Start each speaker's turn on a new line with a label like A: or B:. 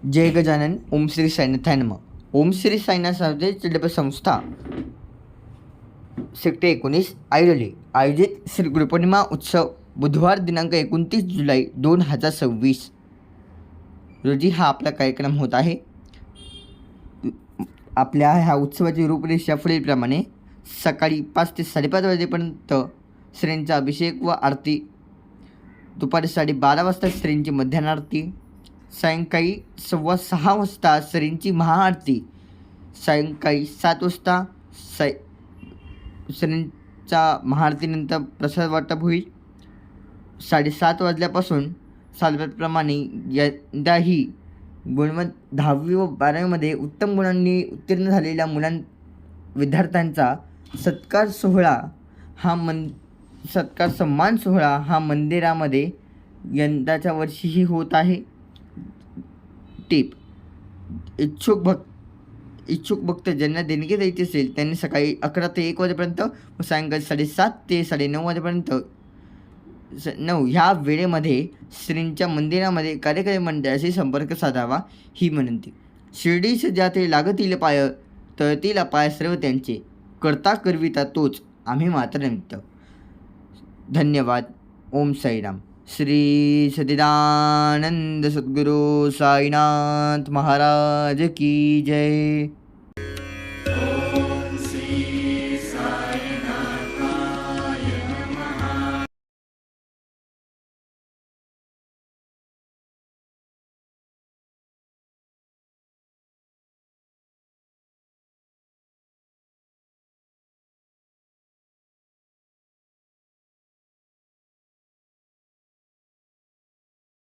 A: जय गजानन. ओम श्री साईनाथाय नमः. ओम श्री साईनाथ चिडप संस्था सेक्टर 19 ऐरोली आयोजित श्री गुरुपौर्णिमा उत्सव बुधवार दिनांक 29 जुलै 2026 रोजी हा आपला कार्यक्रम होत आहे. आपल्या ह्या उत्सवाची रूपरेषा पुढीलप्रमाणे: सकाळी 5 ते 5:30 वाजेपर्यंत श्रींचा अभिषेक व आरती, दुपारी 12:30 वाजता श्रींची मध्यान्ह आरती, सायंकाळी 6:15 वाजता श्रींची महाआरती, सायंकाळी 7 वाजता श्रींच्या महाआरतीनंतर प्रसाद वाटप होईल. 7:30 वाजल्यापासून सातत्याप्रमाणे यंदाही गुणवंत 10वी व 12वीमध्ये उत्तम गुणांनी उत्तीर्ण झालेल्या विद्यार्थ्यांचा सत्कार सन्मान सोहळा हा मंदिरामध्ये यंदाच्या वर्षीही होत आहे. टिप: इच्छुक भक्त ज्यांना देणगी द्यायची असेल त्यांनी सकाळी 11 ते 1 वाजेपर्यंत व सायंकाळी 7:30 ते 9:30 वाजेपर्यंत ह्या वेळेमध्ये श्रींच्या मंदिरामध्ये कार्यकारी मंडळाशी संपर्क साधावा ही विनंती. शिर्डीस ज्याते लागतील पाय, तळतील पाय सर्व त्यांचे, करता करविता तोच, आम्ही मात्र निमित्त. धन्यवाद. ओम साईराम. श्री सच्चिदानंद सद्गुरु साईनाथ महाराज की जय.